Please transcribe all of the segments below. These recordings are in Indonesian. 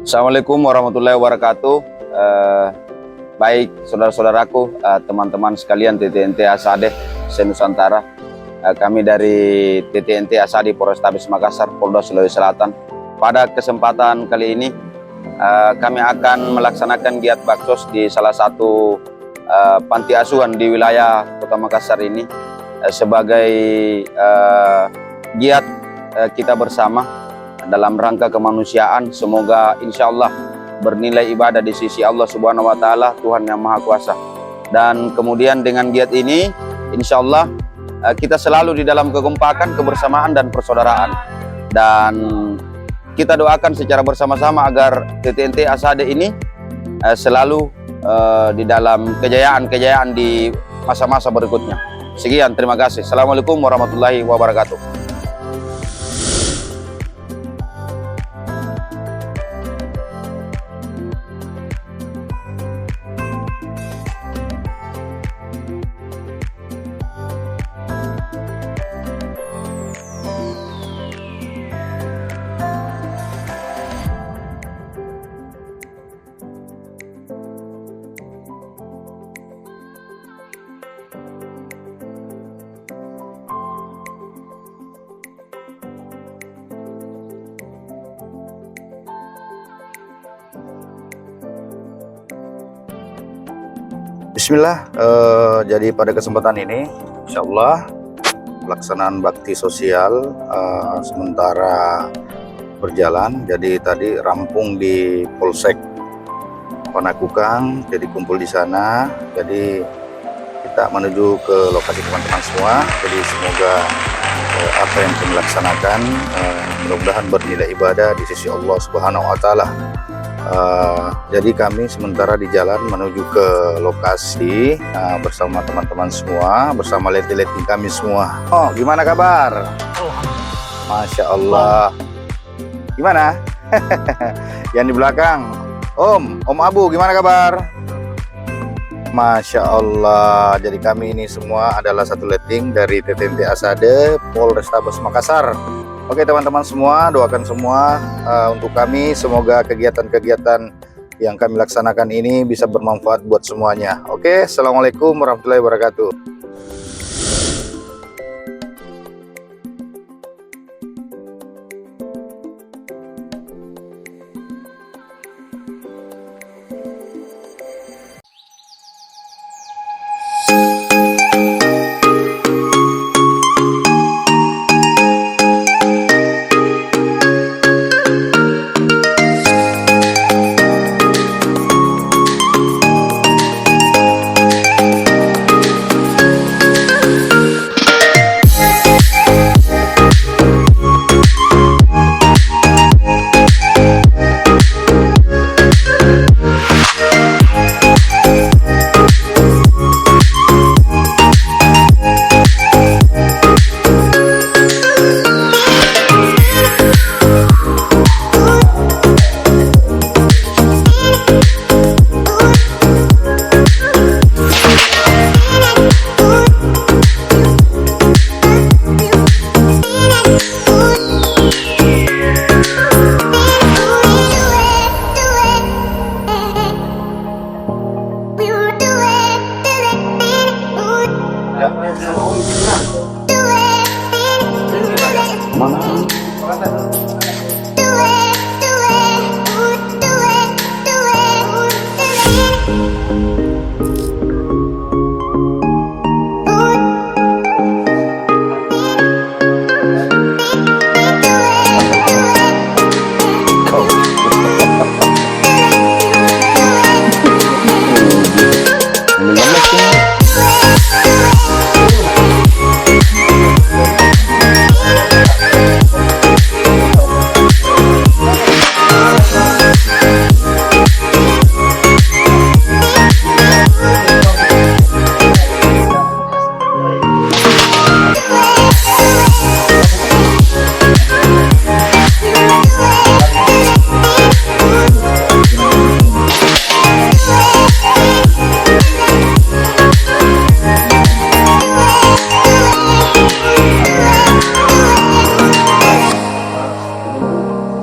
Assalamualaikum warahmatullahi wabarakatuh. Baik saudara-saudaraku, teman-teman sekalian TTNT Asade se-Nusantara. Kami dari TTNT Asade Polrestabes Makassar, Polda Sulawesi Selatan. Pada kesempatan kali ini kami akan melaksanakan giat baksos di salah satu panti asuhan di wilayah Kota Makassar ini sebagai giat kita bersama dalam rangka kemanusiaan. Semoga insya Allah bernilai ibadah di sisi Allah Subhanahu wa Ta'ala, Tuhan yang Maha Kuasa. Dan kemudian dengan giat ini insya Allah kita selalu di dalam kekompakan, kebersamaan dan persaudaraan. Dan kita doakan secara bersama-sama agar TTNT Asade ini selalu di dalam kejayaan-kejayaan di masa-masa berikutnya. Sekian, terima kasih. Assalamualaikum warahmatullahi wabarakatuh. Bismillah, jadi pada kesempatan ini insya Allah pelaksanaan bakti sosial sementara berjalan. Jadi tadi rampung di Polsek Panakukang, jadi kumpul di sana. Jadi kita menuju ke lokasi teman-teman semua. Jadi semoga apa yang kami laksanakan mudah-mudahan bernilai ibadah di sisi Allah Subhanahu wa Ta'ala. Jadi kami sementara di jalan menuju ke lokasi bersama teman-teman semua, bersama leti-leti kami semua. Oh, gimana kabar? Masya Allah. Gimana? Yang di belakang, Om Abu, gimana kabar? Masya Allah. Jadi kami ini semua adalah satu letting dari TTNT Asade Polrestabes Makassar. Oke teman-teman semua, doakan semua untuk kami, semoga kegiatan-kegiatan yang kami laksanakan ini bisa bermanfaat buat semuanya. Oke, Assalamualaikum warahmatullahi wabarakatuh.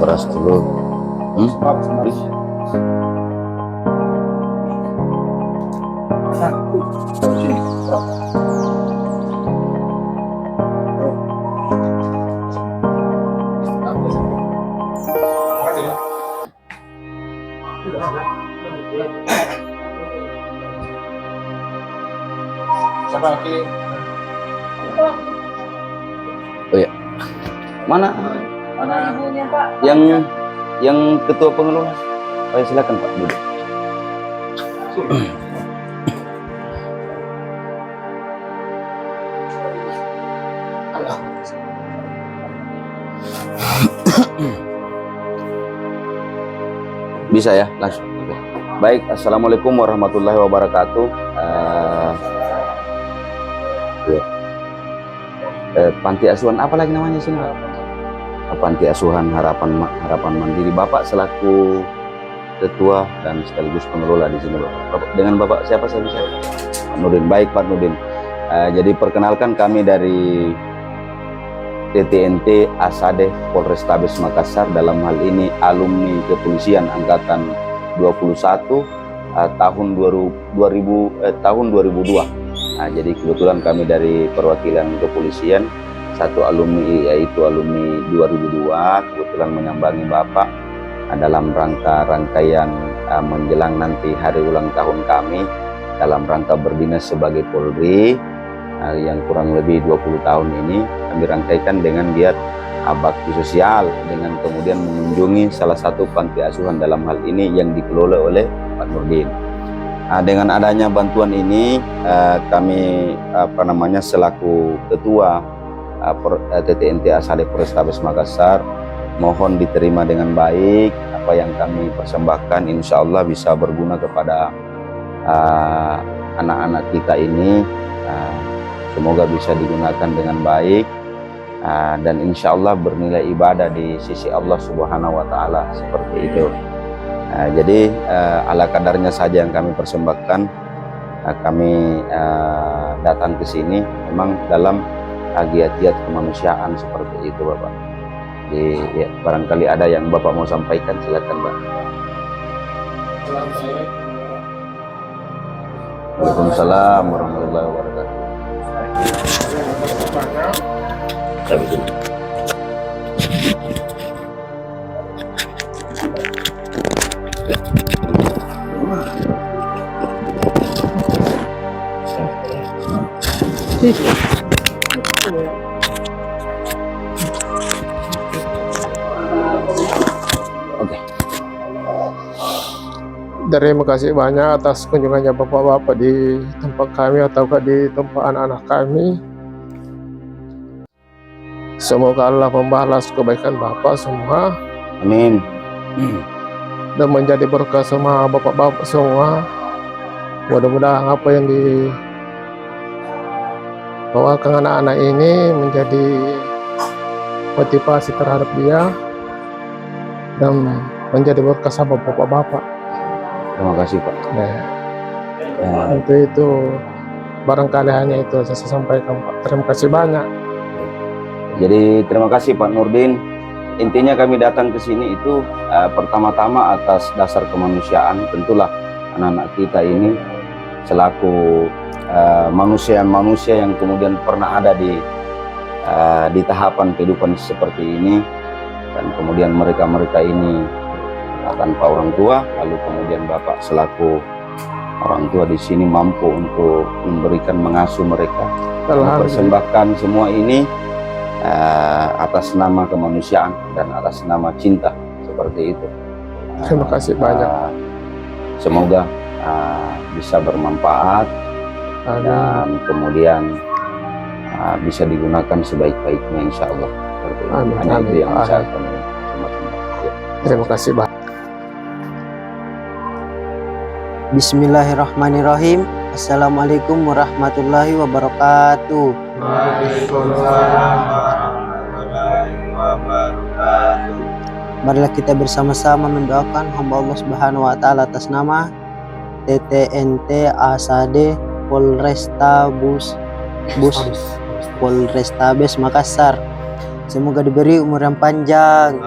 beras dulu. Oh ya, mana Ibunya, Pak. yang ketua pengelola? Oh ya, silakan Pak duduk. Bisa ya, langsung. Oke. Baik, assalamualaikum warahmatullahi wabarakatuh. Panti asuhan apa lagi namanya sini, Pak? Panti asuhan Harapan Mandiri. Bapak selaku ketua dan sekaligus pengelola di sini, Bapak. Dengan Bapak siapa saya bisa? Pak Nurdin. Baik, Pak Nurdin. Jadi perkenalkan, kami dari TTNT Asade Polrestabes Makassar, dalam hal ini alumni kepolisian angkatan 21 tahun 2002. Jadi kebetulan kami dari perwakilan kepolisian, satu alumni yaitu alumni 2002 kebetulan menyambangi Bapak dalam rangkaian menjelang nanti hari ulang tahun kami dalam rangka berdinas sebagai Polri yang kurang lebih 20 tahun ini. Kami rangkaikan dengan giat bakti sosial dengan kemudian mengunjungi salah satu panti asuhan dalam hal ini yang dikelola oleh Pak Nurdin. Dengan adanya bantuan ini, kami selaku ketua TTNT Asade Polrestabes Makassar mohon diterima dengan baik. Apa yang kami persembahkan insya Allah bisa berguna kepada anak-anak kita ini. Semoga bisa digunakan dengan baik dan insya Allah bernilai ibadah di sisi Allah Subhanahu wa Ta'ala, seperti itu. Jadi ala kadarnya saja yang kami persembahkan. Kami datang ke sini memang dalam giat-giat kemanusiaan seperti itu, Bapak. Jadi ya, barangkali ada yang Bapak mau sampaikan, silakan, Pak. Waalaikumsalam warahmatullahi wabarakatuh. Oke. Terima kasih banyak atas kunjungannya Bapak-Bapak di tempat kami atau di tempat anak-anak kami. Semoga Allah membalas kebaikan Bapak semua. Amin. Dan menjadi berkah sama Bapak-Bapak semua. Mudah-mudahan apa yang dibawakan anak-anak ini menjadi motivasi terhadap dia dan menjadi berkah sama Bapak-Bapak. Terima kasih, Pak. Untuk itu barangkali hanya itu saya sampaikan, Pak. Terima kasih banyak. Jadi terima kasih Pak Nurdin. Intinya kami datang ke sini itu pertama-tama atas dasar kemanusiaan. Tentulah anak-anak kita ini selaku manusia yang kemudian pernah ada di tahapan kehidupan seperti ini, dan kemudian mereka ini tanpa orang tua, lalu kemudian Bapak selaku orang tua di sini mampu untuk memberikan mengasuh mereka, mempersembahkan semua ini atas nama kemanusiaan dan atas nama cinta, seperti itu. Terima kasih banyak. Semoga bisa bermanfaat dan kemudian bisa digunakan sebaik-baiknya insya Allah. Hanya itu yang bisa kami ya. Terima kasih banyak. Bismillahirrahmanirrahim. Assalamualaikum warahmatullahi wabarakatuh. Waalaikumsalam warahmatullahi wabarakatuh. Marilah kita bersama-sama mendoakan hamba Allah Subhanahu wa Ta'ala atas nama TTNT Asade Polrestabes Makassar. Semoga diberi umur yang panjang.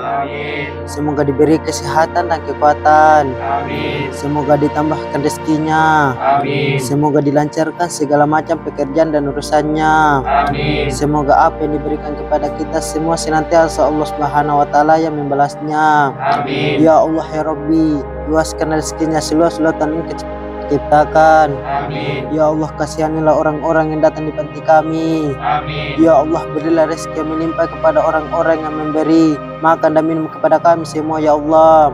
Semoga diberi kesehatan dan kekuatan. Semoga ditambahkan rezekinya. Semoga dilancarkan segala macam pekerjaan dan urusannya. Semoga apa yang diberikan kepada kita semua senantiasa Allah Subhanahu wa taala yang membalasnya. Ya Allah ya Rabbi, luaskan rezekinya seluas-luasan yang ciptakan. Ya Allah, kasihanilah orang-orang yang datang di panti kami. Ya Allah, berilah rezeki yang menimpa kepada orang-orang yang memberi makan dan minum kepada kami semua ya Allah.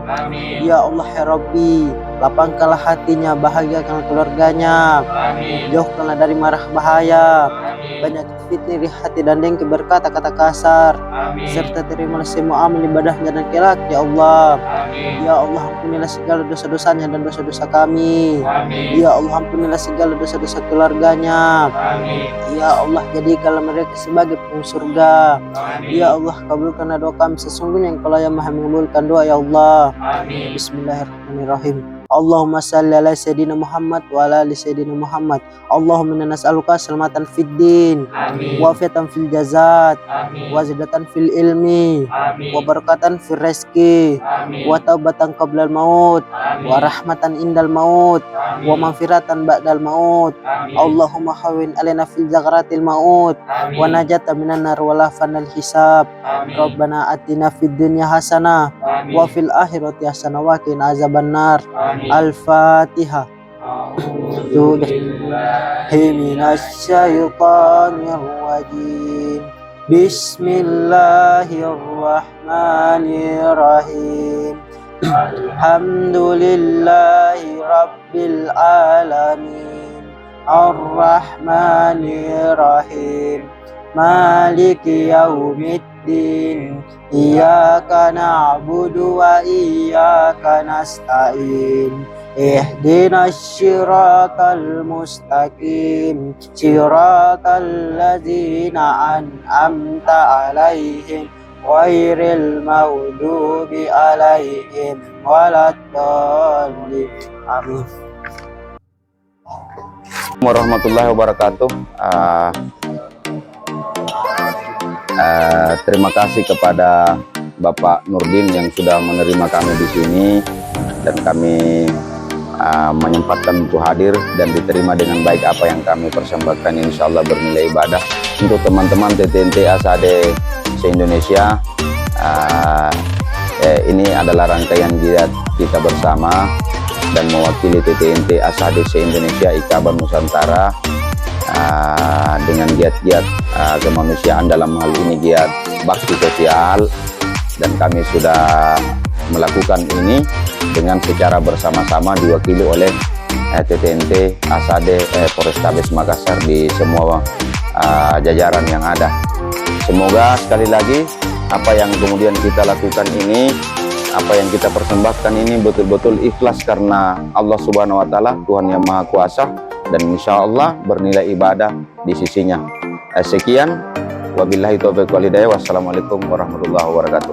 Ya Allah ya Rabbi, lapangkanlah hatinya, bahagiakanlah keluarganya, jauhkanlah dari marah bahaya, banyak fitnah di hati dan dengki berkata-kata kasar, serta terimalah semua amal ibadahnya dan kelak ya Allah. Ya Allah, ampunilah segala dosa-dosanya dan dosa-dosa kami. Ya Allah, ampunilah segala dosa-dosa keluarganya. Ya Allah, jadikanlah mereka sebagai penghuni surga. Ya Allah, kabulkanlah doa kami, sesungguhnya Engkau yang Maha mengabulkan doa ya Allah. Bismillahirrahmanirrahim. Allahumma salli ala Sayyidina Muhammad wa ala ali Sayyidina Muhammad. Allahumma inna nas'aluka salamatan fid din, wa afiatan fil jazat, wa zidatan fil ilmi, wa barakatan fil rizqi, wa taubatan qablal maut, wa rahmatan indal maut, wa maghfiratan ba'dal maut. Allahumma hawwin alaina fil zaghratil maut, wa najatan minan nar wa lafanal hisab. Rabbana atina fid dunya hasanah wa fil akhirati hasanah wa qina azabannar. Al-Fatihah. Minasyaitonirrajim. Bismillahirrahmanirrahim. Alhamdulillahi rabbil alamin. Ar-Rahmanirrahim. Maliki yaumiddin. Iyyaka na'budu wa iyyaka nasta'in. Ihdinas siratal mustaqim. Siratal ladzina an'amta 'alaihim ghairil maghdubi 'alaihim waladdallin. Amin. Warahmatullahi wabarakatuh. Terima kasih kepada Bapak Nurdin yang sudah menerima kami di sini, dan kami menyempatkan untuk hadir dan diterima dengan baik apa yang kami persembahkan, insya Allah bernilai ibadah untuk teman-teman TTNT ASAD se-Indonesia. Ini adalah rangkaian giat kita bersama, dan mewakili TTNT ASAD se-Indonesia Ikaban Nusantara dengan giat-giat kemanusiaan, dalam hal ini giat bakti sosial, dan kami sudah melakukan ini dengan secara bersama-sama diwakili oleh TTNT ASAD Polrestabes Makassar di semua jajaran yang ada. Semoga sekali lagi apa yang kemudian kita lakukan ini, apa yang kita persembahkan ini betul-betul ikhlas karena Allah Subhanahu wa taala, Tuhan yang Maha Kuasa, dan insya Allah bernilai ibadah di sisinya. Sekian, wabillahi taufiq wal hidayah. Wassalamualaikum warahmatullahi wabarakatuh.